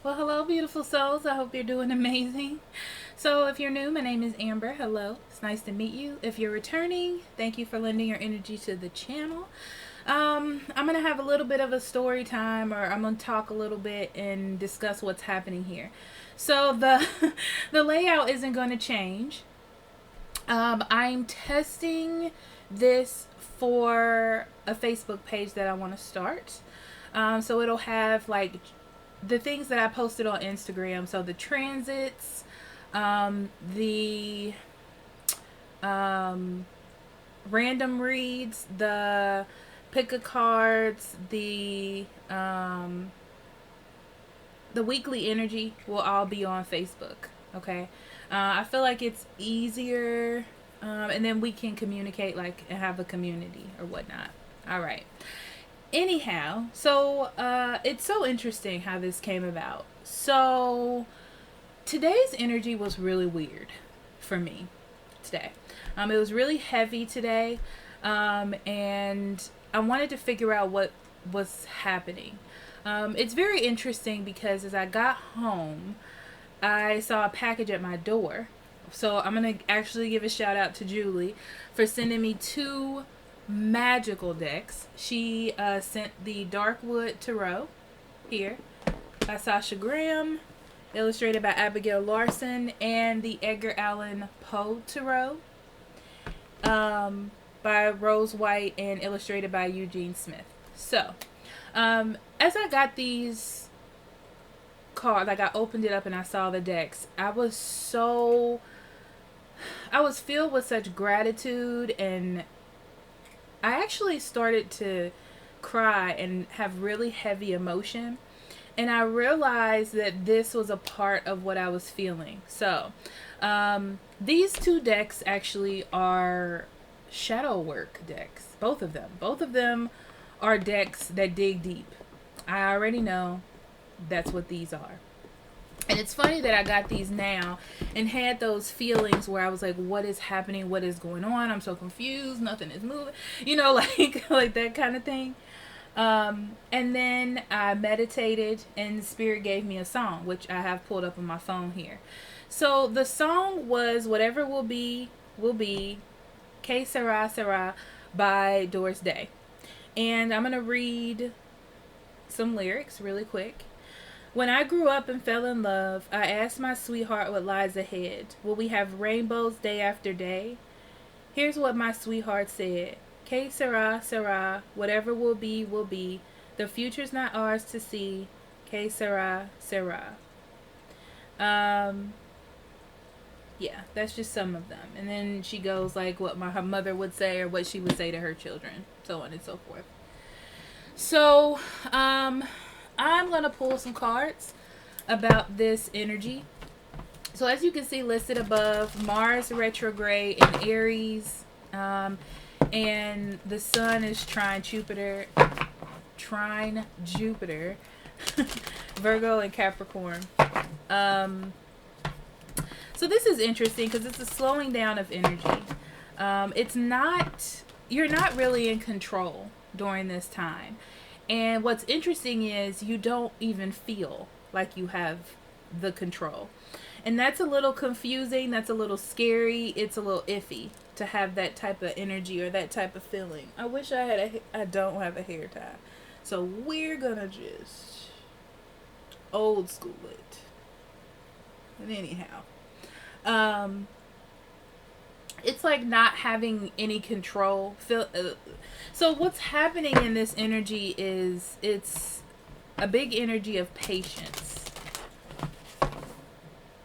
Well, hello, beautiful souls. I hope you're doing amazing. So, if you're new, my name is Amber. Hello. It's nice to meet you. If you're returning, thank you for lending your energy to the channel. I'm going to have a little bit of a story time, or I'm going to talk a little bit and discuss what's happening here. So, the layout isn't going to change. I'm testing this for a Facebook page that I want to start. So it'll have like the things that I posted on Instagram. So the transits, the random reads, the pick a cards, the weekly energy will all be on Facebook. Okay. I feel like it's easier, and then we can communicate like and have a community or whatnot. All right. Anyhow, so it's so interesting how this came about. So today's energy was really weird for me today. It was really heavy today, and I wanted to figure out what was happening. It's very interesting because as I got home, I saw a package at my door. So I'm going to actually give a shout out to Julie for sending me two magical decks. She sent the Darkwood Tarot here by Sasha Graham, illustrated by Abigail Larson, and the Edgar Allan Poe Tarot by Rose White and illustrated by Eugene Smith. So, as I got these cards, like I opened it up and I saw the decks, I was filled with such gratitude, and I actually started to cry and have really heavy emotion. And I realized that this was a part of what I was feeling. So, these two decks actually are shadow work decks. Both of them. Both of them are decks that dig deep. I already know that's what these are. And it's funny that I got these now and had those feelings where I was like, what is happening? What is going on? I'm so confused. Nothing is moving. You know, like that kind of thing. And then I meditated and Spirit gave me a song, which I have pulled up on my phone here. So the song was Whatever Will Be, Que Sera Sera by Doris Day. And I'm going to read some lyrics really quick. When I grew up and fell in love, I asked my sweetheart what lies ahead. Will we have rainbows day after day? Here's what my sweetheart said. Que sera, sera. Whatever will be, will be. The future's not ours to see. Que sera, sera. Yeah, that's just some of them. And then she goes like what her mother would say or what she would say to her children, so on and so forth. So, I'm going to pull some cards about this energy. So as you can see listed above, Mars retrograde in Aries, and the sun is trine Jupiter, Virgo and Capricorn. So this is interesting because it's a slowing down of energy. You're not really in control during this time. And what's interesting is you don't even feel like you have the control. And that's a little confusing. That's a little scary. It's a little iffy to have that type of energy or that type of feeling. I wish I don't have a hair tie. So we're gonna just old school it. But anyhow. It's like not having any control. So what's happening in this energy is it's a big energy of patience.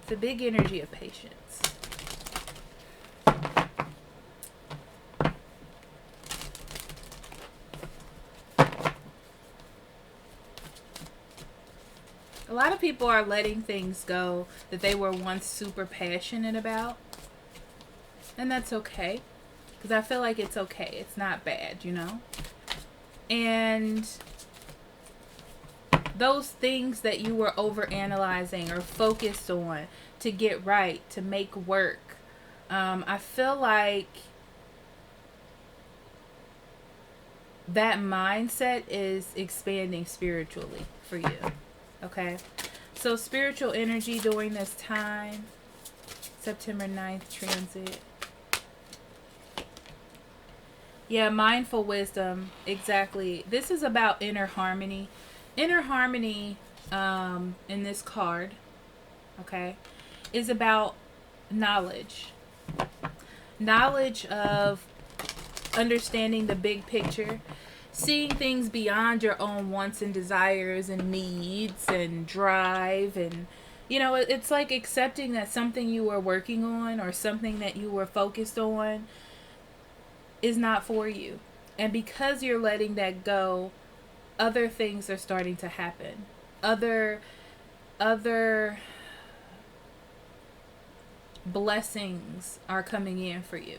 It's a big energy of patience. A lot of people are letting things go that they were once super passionate about. And that's okay. Because I feel like it's okay. It's not bad, you know? And those things that you were overanalyzing or focused on to get right, to make work, I feel like that mindset is expanding spiritually for you. Okay? So spiritual energy during this time. September 9th transit. Yeah, mindful wisdom. Exactly. This is about inner harmony. Inner harmony in this card, okay, is about knowledge. Knowledge of understanding the big picture, seeing things beyond your own wants and desires and needs and drive, and you know, it's like accepting that something you were working on or something that you were focused on is not for you. And because you're letting that go, other things are starting to happen. Other blessings are coming in for you.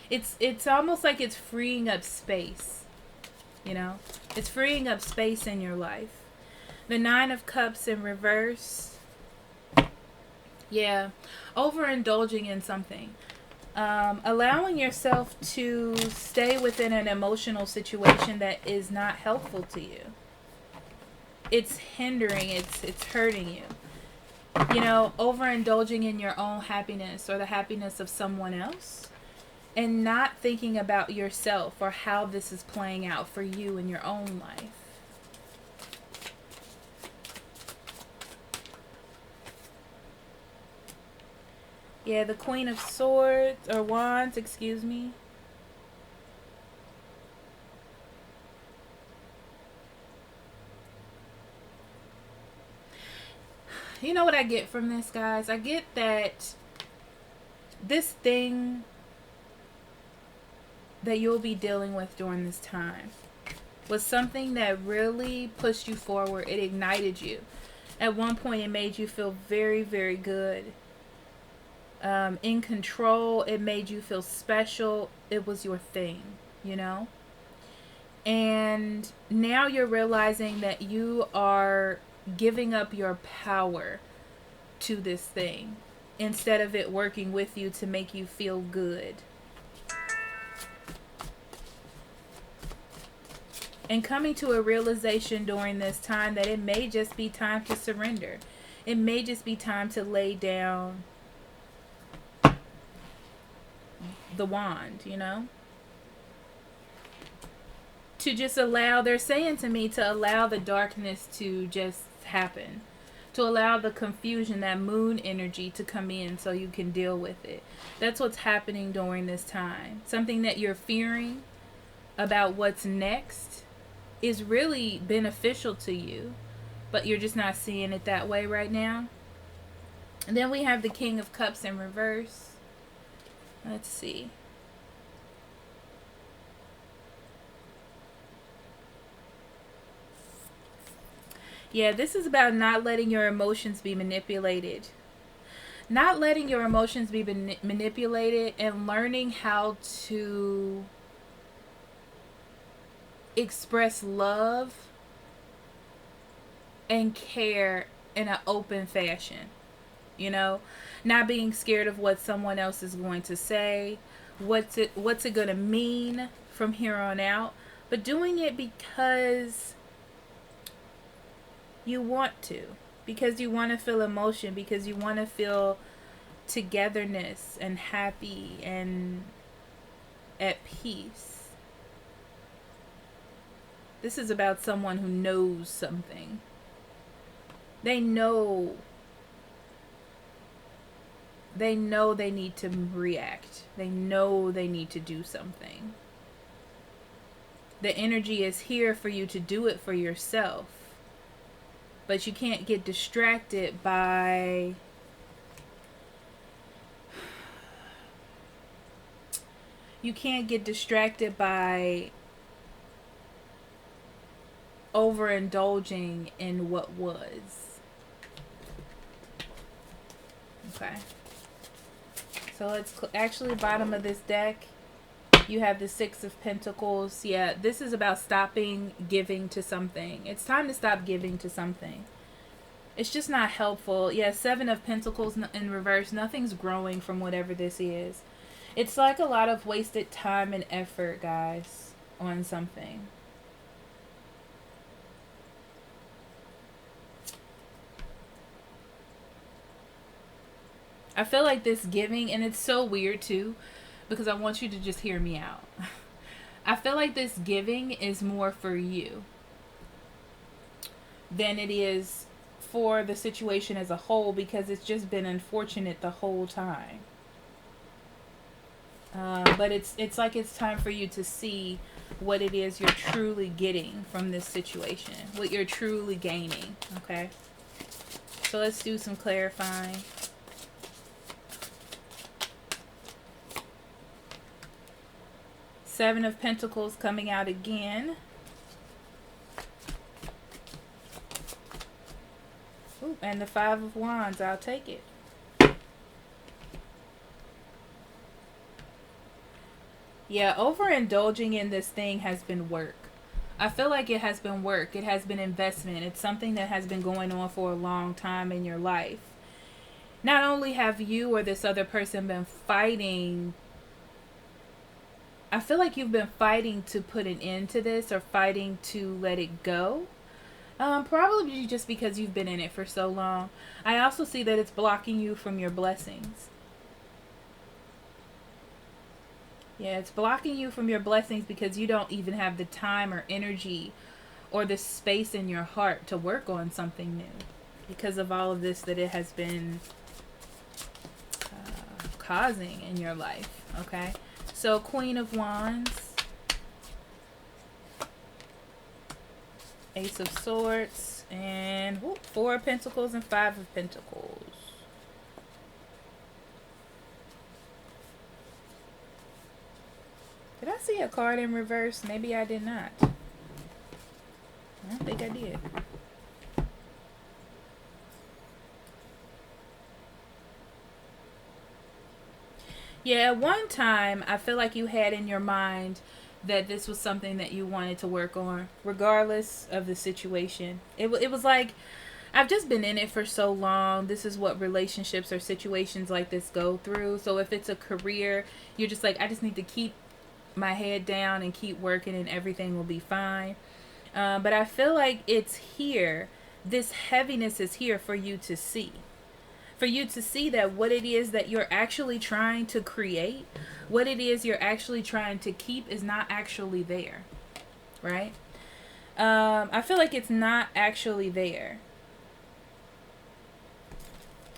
It's almost like it's freeing up space, you know? It's freeing up space in your life. The Nine of Cups in reverse. Yeah, overindulging in something. Allowing yourself to stay within an emotional situation that is not helpful to you. It's hindering, it's hurting you. You know, overindulging in your own happiness or the happiness of someone else, and not thinking about yourself or how this is playing out for you in your own life. Yeah, the Queen of Swords, or Wands, excuse me. You know what I get from this, guys? I get that this thing that you'll be dealing with during this time was something that really pushed you forward. It ignited you. At one point, it made you feel very, very good. In control. It made you feel special. It was your thing, you know? And now you're realizing that you are giving up your power to this thing instead of it working with you to make you feel good. And coming to a realization during this time that it may just be time to surrender. It may just be time to lay down the wand, you know? To just allow, they're saying to me to allow the darkness to just happen. To allow the confusion, that moon energy to come in so you can deal with it. That's what's happening during this time. Something that you're fearing about what's next is really beneficial to you, but you're just not seeing it that way right now. And then we have the King of Cups in reverse. Let's see. Yeah, this is about not letting your emotions be manipulated. Not letting your emotions be manipulated and learning how to express love and care in an open fashion. You know, not being scared of what someone else is going to say, what's it going to mean from here on out, but doing it because you want to, because you want to feel emotion, because you want to feel togetherness and happy and at peace. This is about someone who knows something. They know they need to react. They know they need to do something. The energy is here for you to do it for yourself. But you can't get distracted by overindulging in what was. Okay. So let's actually, bottom of this deck, you have the Six of Pentacles. Yeah, this is about stopping giving to something. It's time to stop giving to something. It's just not helpful. Yeah, Seven of Pentacles in reverse. Nothing's growing from whatever this is. It's like a lot of wasted time and effort, guys, on something. I feel like this giving, and it's so weird too, because I want you to just hear me out. I feel like this giving is more for you than it is for the situation as a whole, because it's just been unfortunate the whole time. But it's like it's time for you to see what it is you're truly getting from this situation, what you're truly gaining. Okay, so let's do some clarifying. Seven of Pentacles coming out again. Ooh, and the Five of Wands. I'll take it. Yeah, overindulging in this thing has been work. I feel like it has been work. It has been investment. It's something that has been going on for a long time in your life. Not only have you or this other person been fighting, I feel like you've been fighting to put an end to this, or fighting to let it go. Probably just because you've been in it for so long. I also see that it's blocking you from your blessings. Yeah, it's blocking you from your blessings because you don't even have the time or energy or the space in your heart to work on something new, because of all of this that it has been causing in your life. Okay, so Queen of Wands, Ace of Swords, and Four of Pentacles and Five of Pentacles. Did I see a card in reverse? Maybe I did not. I don't think I did. Yeah, at one time, I feel like you had in your mind that this was something that you wanted to work on, regardless of the situation. It was like, I've just been in it for so long. This is what relationships or situations like this go through. So if it's a career, you're just like, I just need to keep my head down and keep working and everything will be fine. But I feel like it's here. This heaviness is here for you to see. For you to see that what it is that you're actually trying to create, what it is you're actually trying to keep is not actually there. Right? I feel like it's not actually there.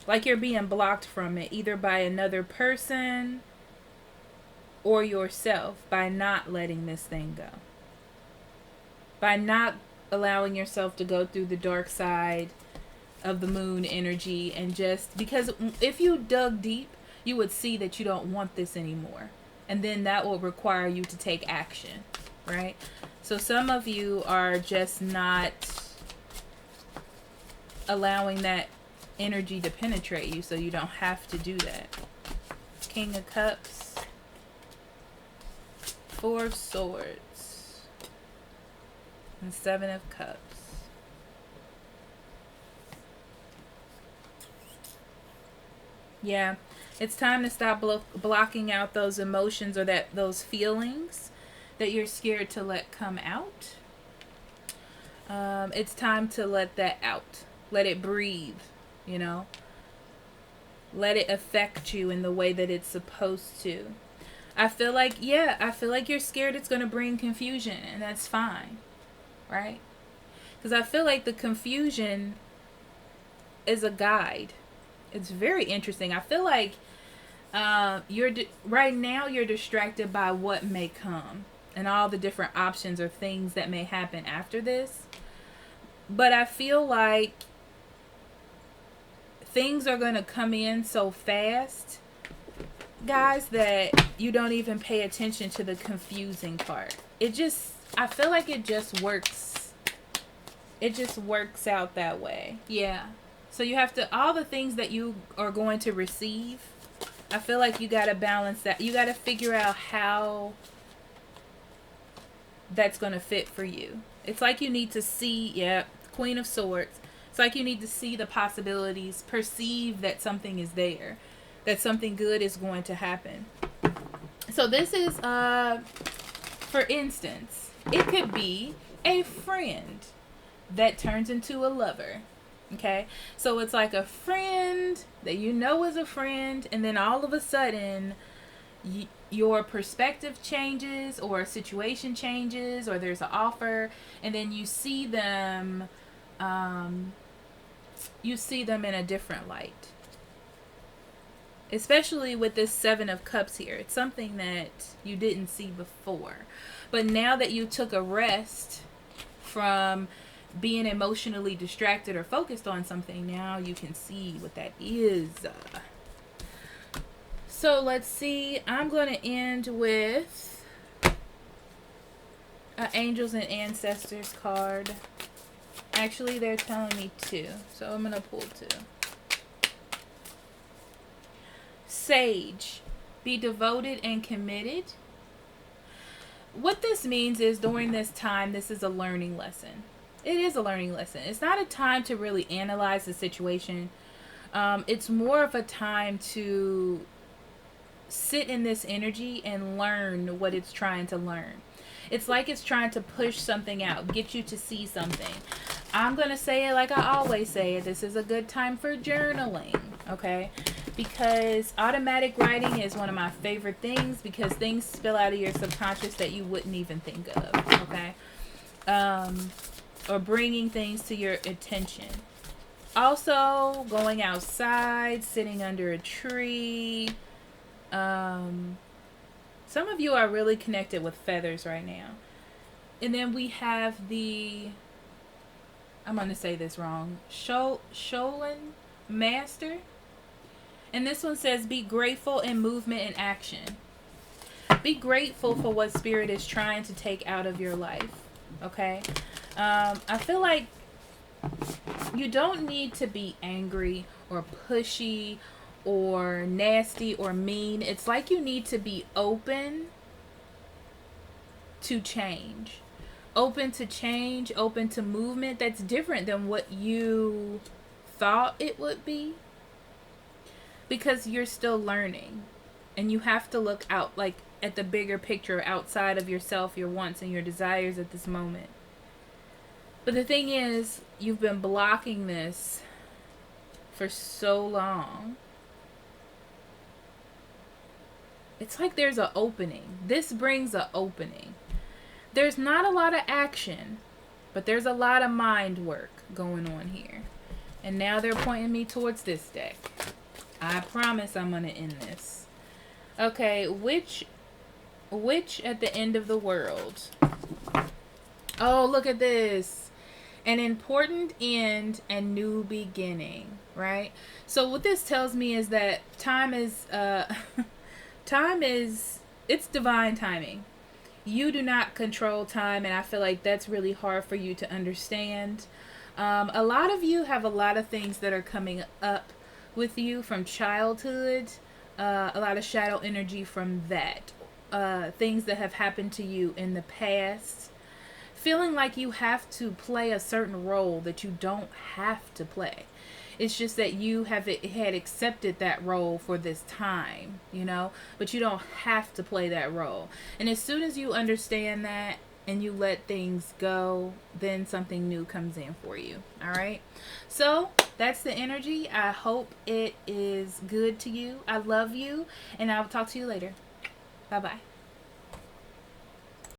Like you're being blocked from it, either by another person or yourself, by not letting this thing go. By not allowing yourself to go through the dark side of the moon energy, and just because if you dug deep, you would see that you don't want this anymore. And then that will require you to take action, right? So some of you are just not allowing that energy to penetrate you, so you don't have to do that. King of Cups, Four of Swords, and Seven of Cups. Yeah, it's time to stop blocking out those emotions, or those feelings that you're scared to let come out. It's time to let that out. Let it breathe, you know. Let it affect you in the way that it's supposed to. I feel like you're scared it's going to bring confusion, and that's fine, right? Because I feel like the confusion is a guide. It's very interesting. I feel like right now you're distracted by what may come and all the different options or things that may happen after this. But I feel like things are going to come in so fast, guys, that you don't even pay attention to the confusing part. I feel like it just works. It just works out that way. Yeah. So you have to, all the things that you are going to receive, I feel like you got to balance that. You got to figure out how that's going to fit for you. It's like you need to see, Queen of Swords. It's like you need to see the possibilities, perceive that something is there, that something good is going to happen. So this is, for instance, it could be a friend that turns into a lover. Okay, so it's like a friend that you know is a friend, and then all of a sudden your perspective changes, or a situation changes, or there's an offer, and then you see them in a different light. Especially with this Seven of Cups here, it's something that you didn't see before, but now that you took a rest from being emotionally distracted or focused on something, now you can see what that is. So let's see. I'm going to end with an Angels and Ancestors card. Actually, they're telling me 2, so I'm going to pull 2. Sage, be devoted and committed. What this means is during this time, this is a learning lesson. It is a learning lesson. It's not a time to really analyze the situation. It's more of a time to sit in this energy and learn what it's trying to learn. It's like it's trying to push something out, get you to see something. I'm going to say it like I always say it. This is a good time for journaling, okay? Because automatic writing is one of my favorite things, because things spill out of your subconscious that you wouldn't even think of, okay? Or bringing things to your attention. Also, going outside, sitting under a tree. Some of you are really connected with feathers right now. And then we have the, I'm going to say this wrong, Sholin Master. And this one says, be grateful in movement and action. Be grateful for what Spirit is trying to take out of your life, okay? I feel like you don't need to be angry or pushy or nasty or mean. It's like you need to be open to change. Open to change, open to movement that's different than what you thought it would be. Because you're still learning. And you have to look out, like, at the bigger picture outside of yourself, your wants and your desires at this moment. But the thing is, you've been blocking this for so long. It's like there's an opening. This brings an opening. There's not a lot of action, but there's a lot of mind work going on here. And now they're pointing me towards this deck. I promise I'm going to end this. Okay, which at the end of the world? Oh, look at this. An important end and new beginning, right? So what this tells me is that time is it's divine timing. You do not control time, and I feel like that's really hard for you to understand. A lot of you have a lot of things that are coming up with you from childhood, a lot of shadow energy from that, things that have happened to you in the past, feeling like you have to play a certain role that you don't have to play. It's just that you had accepted that role for this time, you know, but you don't have to play that role. And as soon as you understand that and you let things go, then something new comes in for you. All right. So that's the energy. I hope it is good to you. I love you, and I'll talk to you later. Bye-bye.